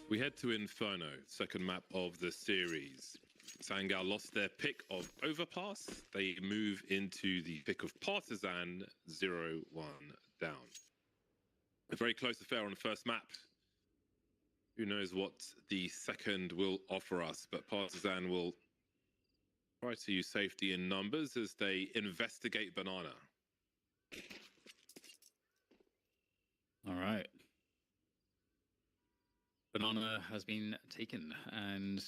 We head to Inferno, second map of the series. Sangal lost their pick of Overpass. They move into the pick of Partisan, 0-1 down. A very close affair on the first map. Who knows what the second will offer us, but Partisan will try to use safety in numbers as they investigate Banana. All right. Banana has been taken, and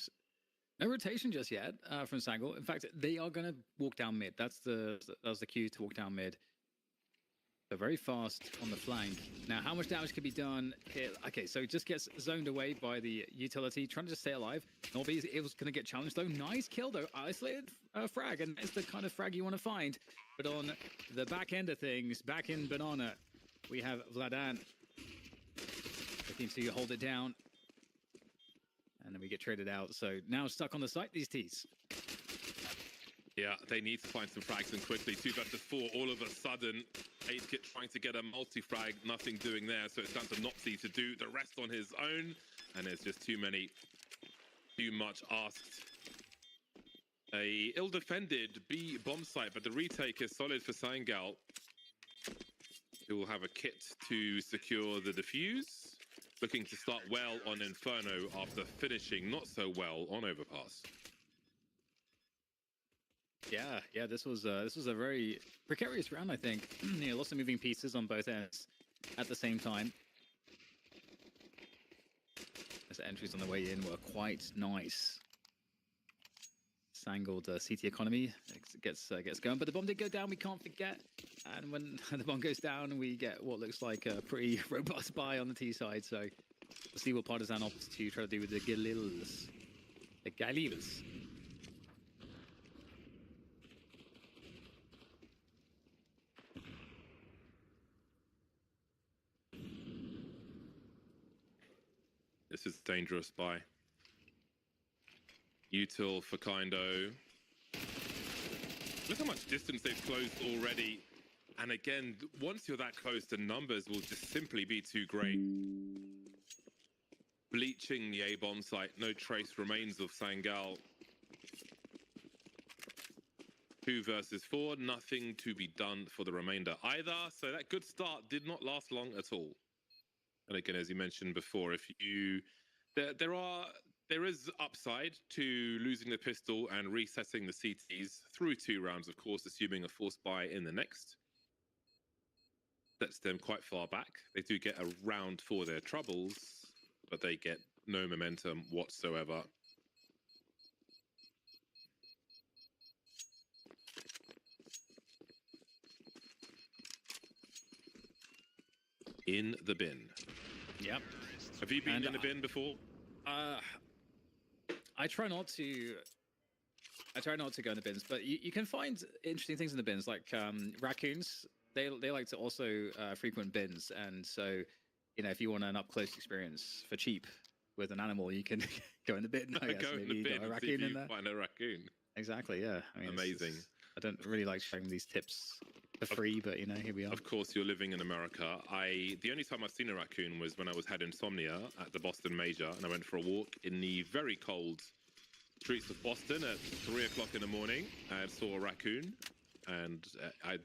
no rotation just yet from Sangal. In fact, they are going to walk down mid. That's the cue to walk down mid. They're very fast on the flank. Now, how much damage can be done here? Okay, so it just gets zoned away by the utility, trying to just stay alive. Norby, it was going to get challenged, though. Nice kill, though. Isolated frag, and it's the kind of frag you want to find. But on the back end of things, back in Banana, we have Vladan looking to hold it down. And then we get traded out. So now stuck on the site, these T's. Yeah, they need to find some frags and quickly. 2 versus 4, all of a sudden. 8-Kit trying to get a multi-frag, nothing doing there. So it's down to Nopsy to do the rest on his own. And there's just too much asked. A ill-defended B bomb site, but the retake is solid for Sangal, who will have a kit to secure the defuse. Looking to start well on Inferno after finishing not so well on Overpass. Yeah, this was a very precarious round, I think. You know, lots of moving pieces on both ends at the same time. As entries on the way in were quite nice. Sangled CT economy gets going, but the bomb did go down. We can't forget, and when the bomb goes down, we get what looks like a pretty robust buy on the T side. So we'll see what Partisan opts to try to do with the Galils. The Galils. This is dangerous buy. Util for Kindo. Look how much distance they've closed already. And again, once you're that close, the numbers will just simply be too great. Bleaching the A-bomb site. No trace remains of Sangal. 2 versus 4. Nothing to be done for the remainder either. So that good start did not last long at all. And again, as you mentioned before, if you... There is upside to losing the pistol and resetting the CTs through 2 rounds, of course, assuming a force buy in the next. Sets them quite far back. They do get a round for their troubles, but they get no momentum whatsoever. In the bin. Yep. Have you been in the bin before? I try not to go in the bins, but you can find interesting things in the bins, like raccoons. They like to also frequent bins, and so you know, if you want an up close experience for cheap with an animal, you can go in the bin. I guess. Go in the bin. A raccoon see if you in there. find a raccoon. Exactly. Yeah. I mean, amazing. I don't really like sharing these tips for free, but you know, here we are. Of course, you're living in America. The only time I've seen a raccoon was when I had insomnia at the Boston Major, and I went for a walk in the very cold streets of Boston at 3 o'clock in the morning, and saw a raccoon, and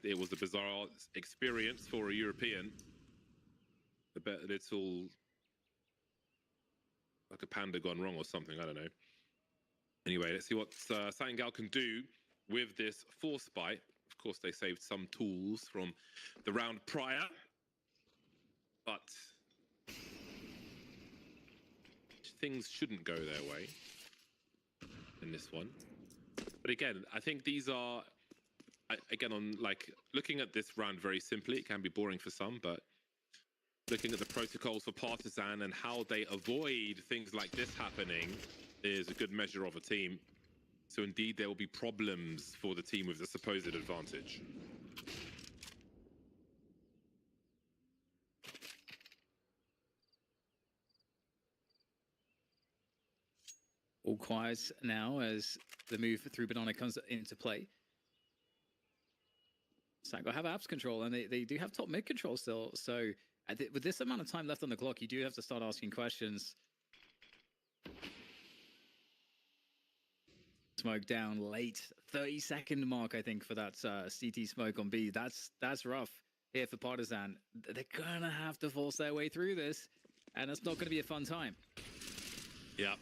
it was a bizarre experience for a European. A little, like a panda gone wrong or something, I don't know. Anyway, let's see what Sangal can do with this force bite. Of course, they saved some tools from the round prior, but things shouldn't go their way in this one. But again, I think these are, again, on like looking at this round very simply, it can be boring for some, but looking at the protocols for Partisan and how they avoid things like this happening is a good measure of a team. So indeed, there will be problems for the team with the supposed advantage. All quiet now as the move through Banana comes into play. Sangal have apps control, and they do have top mid control still. So with this amount of time left on the clock, you do have to start asking questions. smoke down late. 30-second mark, I think, for that CT smoke on B. That's rough here for Partizan. They're gonna have to force their way through this, and it's not gonna be a fun time. Yeah.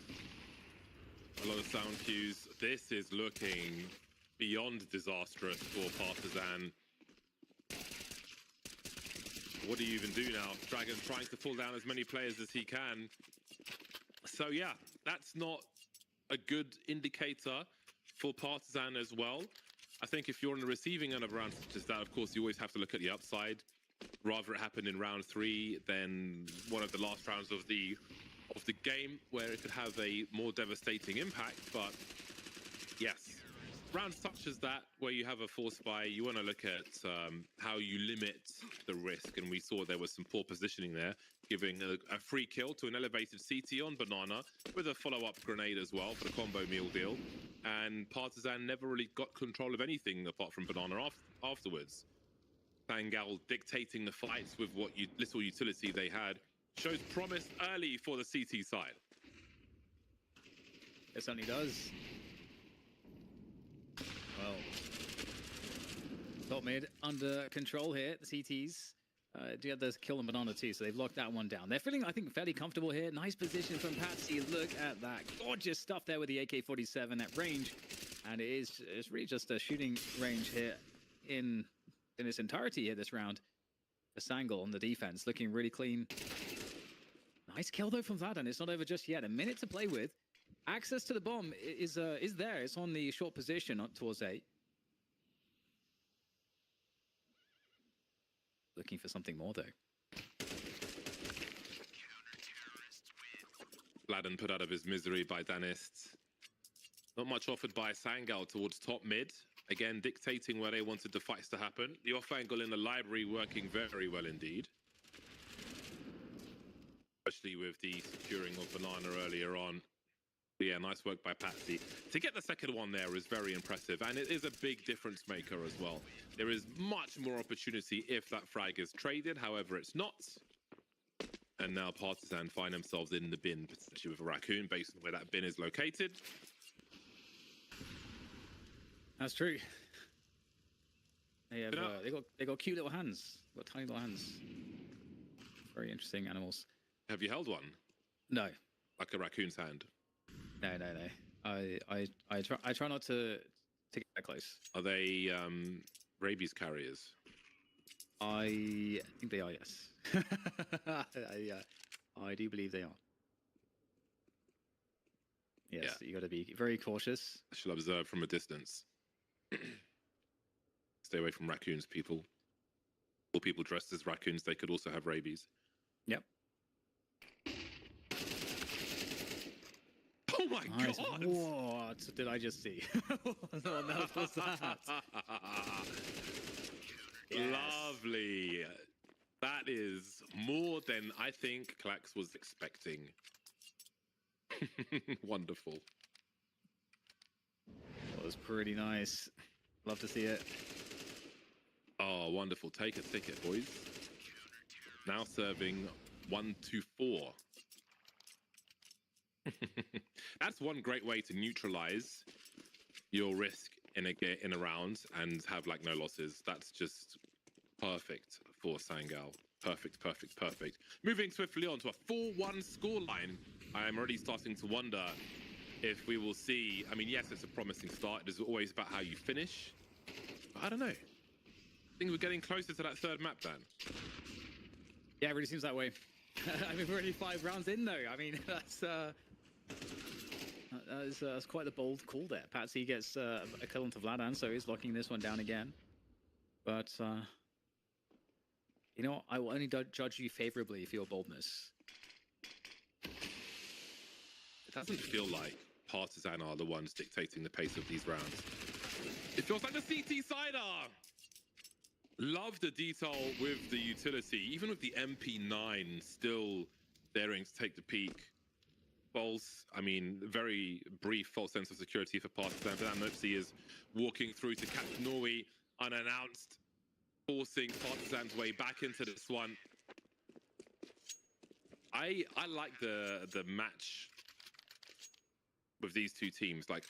A lot of sound cues. This is looking beyond disastrous for Partizan. What do you even do now? Dragon trying to pull down as many players as he can. So yeah, that's not a good indicator for Partizan as well. I think if you're on the receiving end of a round such as that, of course, you always have to look at the upside. Rather it happened in round 3 than one of the last rounds of the game where it could have a more devastating impact. But yes, rounds such as that where you have a force buy, you want to look at how you limit the risk, and we saw there was some poor positioning there, giving a free kill to an elevated CT on Banana with a follow-up grenade as well for the combo meal deal, and Partizan never really got control of anything apart from Banana afterwards. Sangal dictating the fights with what little utility they had shows promise early for the CT side. It certainly does. Well, top mid under control here. The CTs do have this kill on Banana too, so they've locked that one down. They're feeling, I think, fairly comfortable here. Nice position from Patsy. Look at that gorgeous stuff there with the AK-47 at range, and it's really just a shooting range here in its entirety here this round. The Sangal on the defense looking really clean. Nice kill though from Vlad, and it's not over just yet. A minute to play with. Access to the bomb is there. It's on the short position towards A. Looking for something more though. Vladden put out of his misery by Danist. Not much offered by Sangal towards top mid. Again, dictating where they wanted the fights to happen. The off angle in the library working very well indeed. Especially with the securing of Banana earlier on. But yeah, nice work by Patsy. To get the second one there is very impressive, and it is a big difference maker as well. There is much more opportunity if that frag is traded, however it's not. And now Partizan find themselves in the bin, potentially with a Raccoon, based on where that bin is located. That's true. They have they got cute little hands. Got tiny little hands. Very interesting animals. Have you held one? No. Like a raccoon's hand? No. I try not to get that close. Are they rabies carriers? I think they are, yes. I do believe they are. Yes, yeah. You got to be very cautious. I shall observe from a distance. Stay away from raccoons, people. Or people dressed as raccoons, they could also have rabies. Yep. Oh my nice. God! What did I just see? What on earth was that? Yes. Lovely. That is more than I think Klax was expecting. Wonderful. That was pretty nice. Love to see it. Oh, wonderful. Take a ticket, boys. Now serving 1-4. That's one great way to neutralize your risk in a round and have like no losses. That's just perfect for Sangal. Perfect. Moving swiftly on to a 4-1 scoreline. I am already starting to wonder if we will see. I mean, yes, it's a promising start. It is always about how you finish. But I don't know. I think we're getting closer to that third map, Dan. Yeah, it really seems that way. I mean, we're already 5 rounds in, though. I mean, that's quite a bold call there. Patsy gets a kill onto Vladan, so he's locking this one down again. But, you know, I will only judge you favorably for your boldness. It doesn't feel like Partizan are the ones dictating the pace of these rounds. It feels like the CT side are. Love the detail with the utility, even with the MP9 still daring to take the peak. False, I mean, very brief false sense of security for Partizan. But Nopsy is walking through to catch Norway unannounced, forcing Partizan's way back into this one. I like the match with these two teams. Like,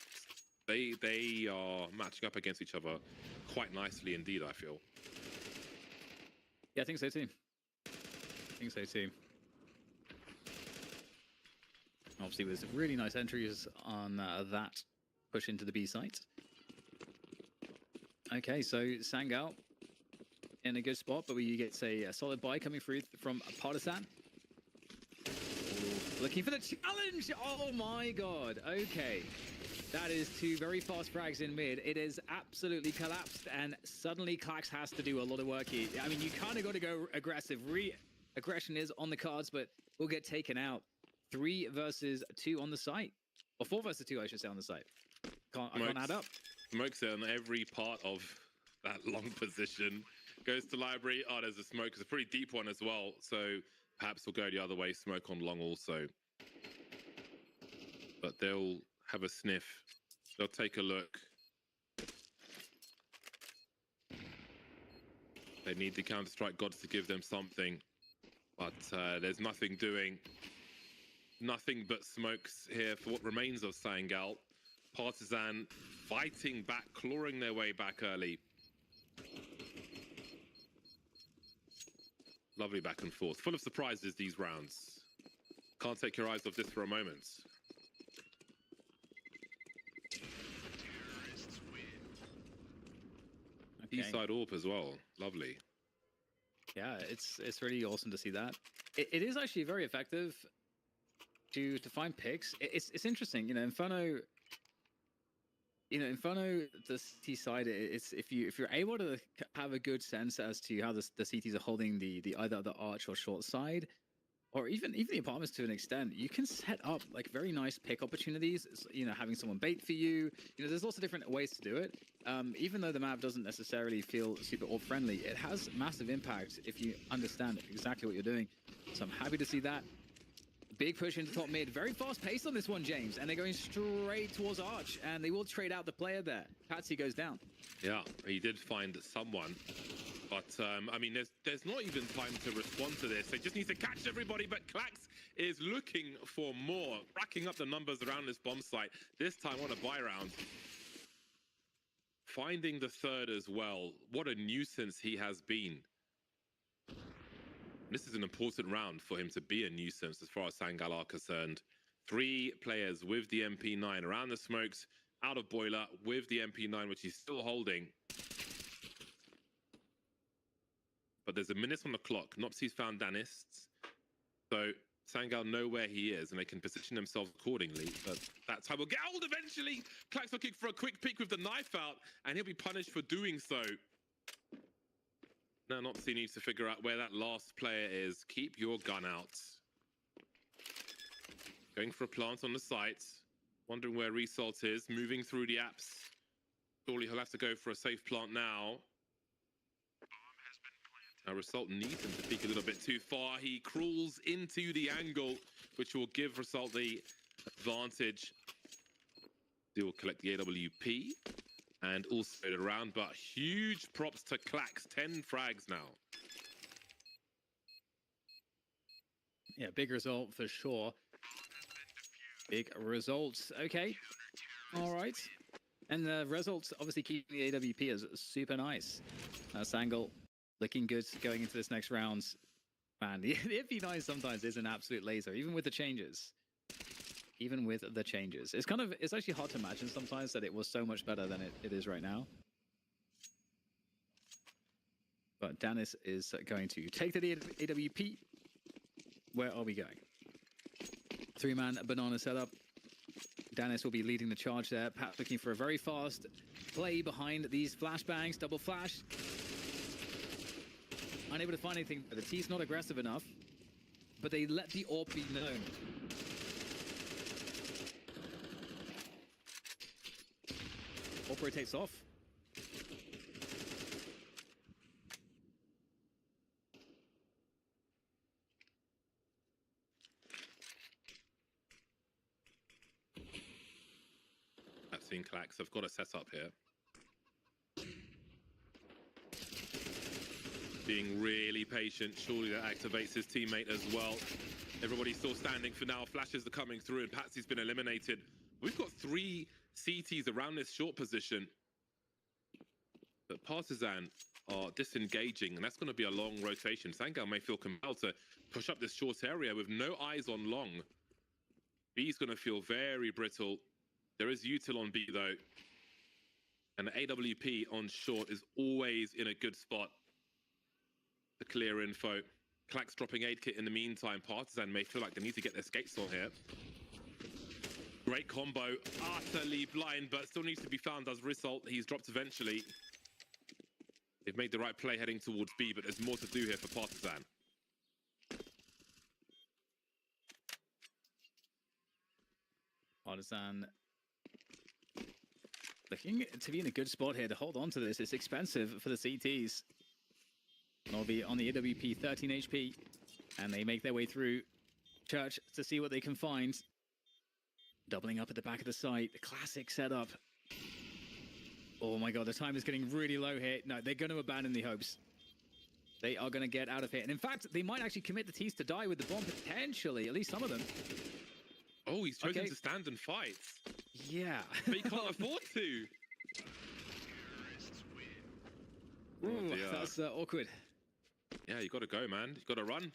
They are matching up against each other quite nicely indeed, I feel. Yeah, I think so too. I think so too. Obviously, with really nice entries on that push into the B site. Okay, so Sangal in a good spot, but we get a solid buy coming through from Partisan. Looking for the challenge! Oh my god, okay. That is two very fast frags in mid. It is absolutely collapsed, and suddenly Klax has to do a lot of work here. I mean, you kind of got to go aggressive. Aggression is on the cards, but will get taken out. 3 versus 2 on the site. Or 4 versus 2, I should say, on the site. I can't add up. Smokes on every part of that long position. Goes to library. Oh, there's a smoke. It's a pretty deep one as well. So perhaps we'll go the other way. Smoke on long also. But they'll have a sniff. They'll take a look. They need the Counter-Strike gods to give them something. But there's nothing doing. Nothing but smokes here for what remains of Sangal. Partisan fighting back, clawing their way back early. Lovely back and forth. Full of surprises, these rounds. Can't take your eyes off this for a moment. Okay. Eastside AWP as well. Lovely. Yeah, it's really awesome to see that. It is actually very effective to find picks. It's interesting, you know, Inferno. You know, Inferno, the CT side, it's if you're able to have a good sense as to how the CTs are holding the either the arch or short side, or even the apartments to an extent, you can set up like very nice pick opportunities. You know, having someone bait for you. You know, there's lots of different ways to do it. Even though the map doesn't necessarily feel super AWP friendly, it has massive impact if you understand exactly what you're doing. So I'm happy to see that. Big push into top mid. Very fast pace on this one, James. And they're going straight towards Arch. And they will trade out the player there. Patsy goes down. Yeah, he did find someone. But, I mean, there's not even time to respond to this. They just need to catch everybody. But Klax is looking for more. Racking up the numbers around this bomb site. This time on a buy round. Finding the third as well. What a nuisance he has been. This is an important round for him to be a nuisance as far as Sangal are concerned. 3 players with the MP9 around the smokes, out of boiler with the MP9, which he's still holding. But there's a minute on the clock. Nopsy's found Danists. So Sangal know where he is and they can position themselves accordingly. But that's how we'll get old eventually. Klax looking for a quick pick with the knife out, and he'll be punished for doing so. Now Nopsy needs to figure out where that last player is. Keep your gun out. Going for a plant on the site. Wondering where Result is. Moving through the apps. Surely he'll have to go for a safe plant now. Now Result needs him to peek a little bit too far. He crawls into the angle, which will give Result the advantage. He will collect the AWP. And also the round, but huge props to Klax. 10 frags now. Yeah, big result for sure. Big results. Okay. All right. And the results obviously keeping the AWP as super nice. Sangal looking good going into this next round. Man, the MP9 sometimes is an absolute laser, even with the changes. Even with the changes. It's actually hard to imagine sometimes that it was so much better than it is right now. But Danis is going to take the AWP. Where are we going? 3-man banana setup. Danis will be leading the charge there. Pat looking for a very fast play behind these flashbangs. Double flash. Unable to find anything. The T's not aggressive enough. But they let the AWP be known. AWP rotates off. I've seen Klax. I've got a setup here. Being really patient. Surely that activates his teammate as well. Everybody's still standing for now. Flashes are coming through and Patsy's been eliminated. We've got 3 CTs around this short position. But Partisan are disengaging, and that's going to be a long rotation. Sangal may feel compelled to push up this short area with no eyes on long. B's going to feel very brittle. There is util on B, though. And the AWP on short is always in a good spot to clear info. Clack's dropping aid kit in the meantime. Partisan may feel like they need to get their skates on here. Great combo, utterly blind, but still needs to be found as result. He's dropped eventually. They've made the right play heading towards B, but there's more to do here for Partisan. Partisan looking to be in a good spot here to hold on to this. It's expensive for the CTs. They'll be on the AWP 13 HP, and they make their way through Church to see what they can find. Doubling up at the back of the site, the classic setup. Oh my god, the time is getting really low here. No, they're going to abandon the hopes. They are going to get out of here. And in fact, they might actually commit the T's to die with the bomb, potentially, at least some of them. Oh, he's chosen to stand and fight. Yeah. But he can't afford to. Ooh, that's awkward. Yeah, you got to go, man. You got to run.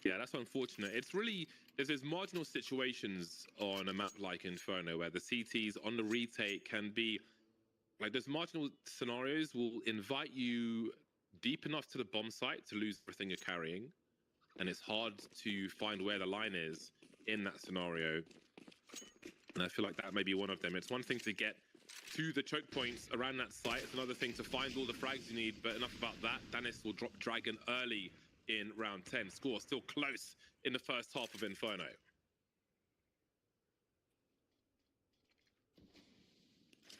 Yeah, that's unfortunate. It's really, there's marginal situations on a map like Inferno where the CTs on the retake can be, like those marginal scenarios will invite you deep enough to the bomb site to lose everything you're carrying. And it's hard to find where the line is in that scenario. And I feel like that may be one of them. It's one thing to get to the choke points around that site. It's another thing to find all the frags you need. But enough about that. Danis will drop Dragon early in round 10. Score still close in the first half of Inferno.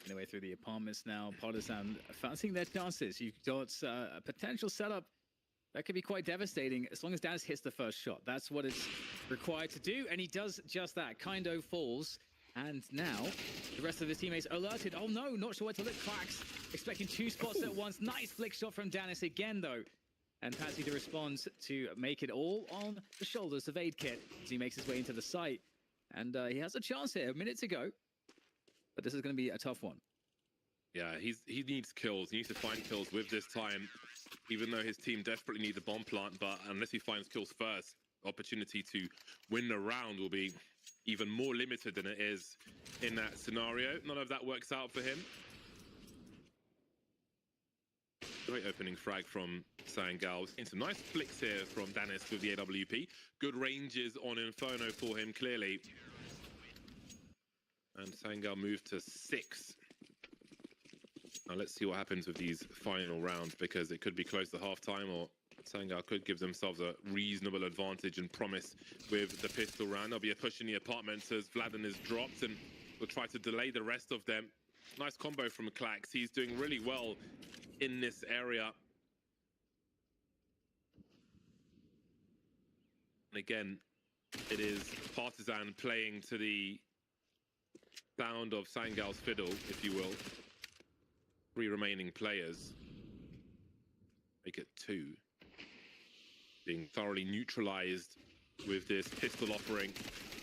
Anyway, through the apartments now, Partisan fancying their chances. You've got a potential setup that could be quite devastating as long as Danis hits the first shot. That's what it's required to do, and he does just that. Kindo falls, and now the rest of his teammates alerted. Oh no, not sure where to look. Clacks expecting two spots at once. Nice flick shot from Danis again, though. And Patsy to respond to make it all on the shoulders of Aid Kit as he makes his way into the site. And he has a chance here, a minute to go. But this is going to be a tough one. Yeah, he needs kills. He needs to find kills with this time, even though his team desperately need the bomb plant. But unless he finds kills first, opportunity to win the round will be even more limited than it is in that scenario. None of that works out for him. Great opening frag from Sangal. We've seen some nice flicks here from Danis with the AWP. Good ranges on Inferno for him, clearly. And Sangal moved to 6. Now let's see what happens with these final rounds, because it could be close to half-time, or Sangal could give themselves a reasonable advantage and promise with the pistol round. There'll be a push in the apartments as Vladen is dropped, and we'll try to delay the rest of them. Nice combo from Clax. He's doing really well in this area. And again, it is Partisan playing to the sound of Sangal's fiddle, if you will. 3 remaining players. Make it 2. Being thoroughly neutralized with this pistol offering.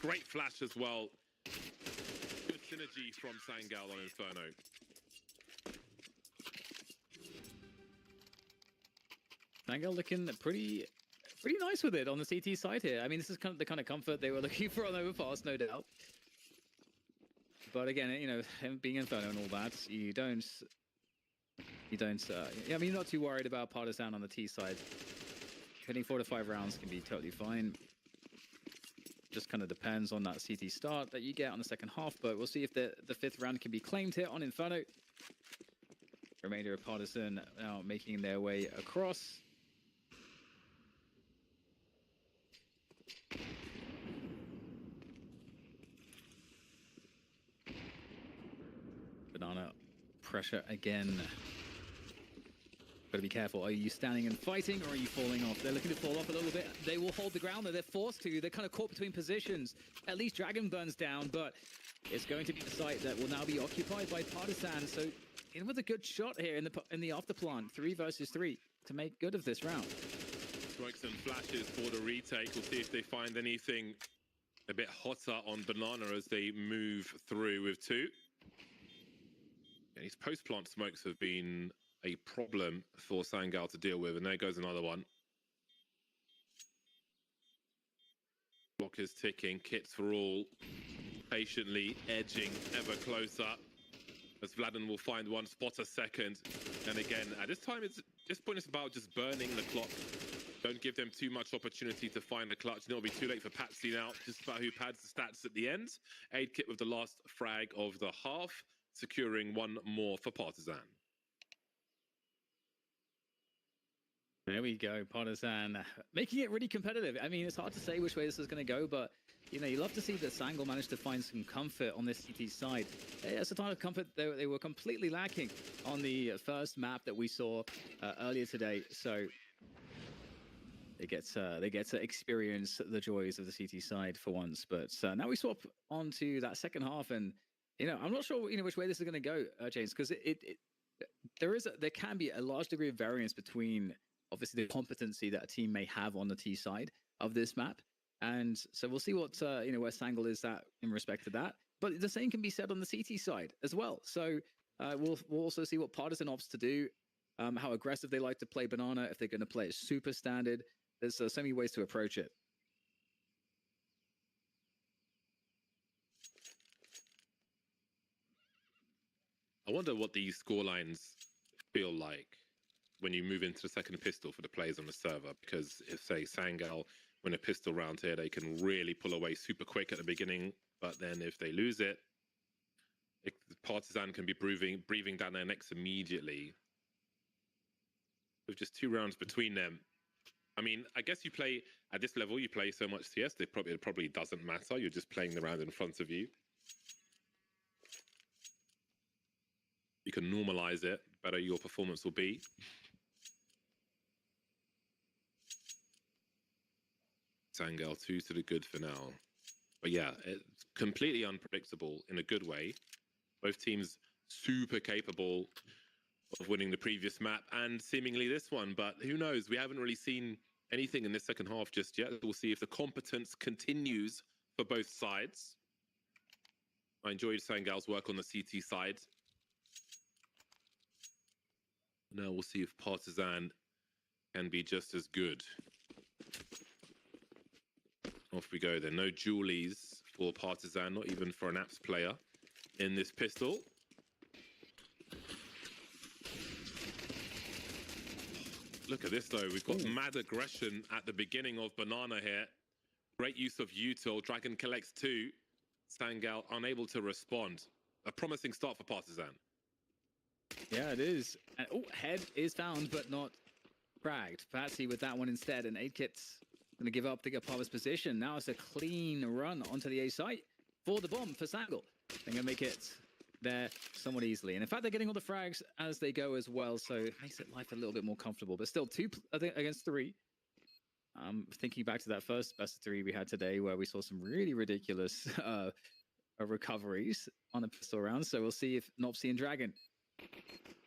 Great flash as well. Good synergy from Sangal on Inferno. Sangal looking pretty nice with it on the CT side here. I mean, this is kind of the kind of comfort they were looking for on Overpass, no doubt. But again, you know, him being Inferno and all that, you don't. I mean, you're not too worried about Partisan on the T side. Hitting 4 to 5 rounds can be totally fine. Just kind of depends on that CT start that you get on the second half, but we'll see if the 5th round can be claimed here on Inferno. Remainder of Partisan now making their way across. Banana pressure again. Got to be careful. Are you standing and fighting, or are you falling off? They're looking to fall off a little bit. They will hold the ground, though. They're forced to. They're kind of caught between positions. At least Dragon burns down, but it's going to be the site that will now be occupied by Partisan. So in with a good shot here in the afterplant. 3 versus 3 to make good of this round. Strikes and flashes for the retake. We'll see if they find anything a bit hotter on Banana as they move through with 2. And these post-plant smokes have been a problem for Sangal to deal with, and there goes another one. Clock is ticking, kits for all, patiently edging ever closer, as Vladden will find one, spot a second. And again, at this time, this point it's about just burning the clock. Don't give them too much opportunity to find the clutch. And it'll be too late for Patsy now. Just about who pads the stats at the end. Aid kit with the last frag of the half, securing one more for Partizan. There we go, Partizan making it really competitive. I mean, it's hard to say which way this is going to go, but you know, you love to see that Sangal managed to find some comfort on this CT side. It's a type of comfort they were completely lacking on the first map that we saw earlier today. So they get to experience the joys of the CT side for once. But now we swap onto that second half, and you know, I'm not sure which way this is going to go, James, because there can be a large degree of variance between obviously the competency that a team may have on the T side of this map. And so we'll see what, where Sangal is at in respect to that. But the same can be said on the CT side as well. So we'll also see what Partizan opts to do, how aggressive they like to play Banana, if they're going to play it super standard. There's so many ways to approach it. I wonder what these scorelines feel like when you move into the second pistol for the players on the server. Because if, say, Sangal win a pistol round here, they can really pull away super quick at the beginning. But then if they lose it, Partizan can be breathing down their necks immediately. With just 2 rounds between them. I mean, I guess you play, at this level, you play so much CS, it probably doesn't matter. You're just playing the round in front of you. You can normalize it, better your performance will be. Sangal 2 to the good for now. But yeah, it's completely unpredictable in a good way. Both teams super capable of winning the previous map and seemingly this one, but who knows? We haven't really seen anything in this second half just yet. We'll see if the competence continues for both sides. I enjoyed Sangal's work on the CT side. Now we'll see if Partizan can be just as good. Off we go then. No Julies for Partizan, not even for an Apps player in this pistol. Look at this though. We've got mad aggression at the beginning of Banana here. Great use of util. Dragon collects 2. Sangal unable to respond. A promising start for Partizan. Yeah, it is. And, head is found, but not fragged. Patsy with that one instead, and 8kit's going to give up to get Pava's position. Now it's a clean run onto the A site for the bomb for Sangal. They're going to make it there somewhat easily. And in fact, they're getting all the frags as they go as well, so it makes it life a little bit more comfortable. But still, 2 against 3. Thinking back to that first best of 3 we had today, where we saw some really ridiculous recoveries on a pistol round. So we'll see if Nopsy and Dragon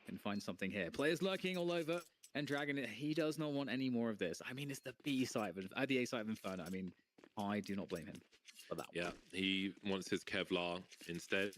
can find something here. Players lurking all over, and Dragon, he does not want any more of this. I mean, it's the B side, but the A side of Inferno. I mean, I do not blame him for that. Yeah, he wants his Kevlar instead.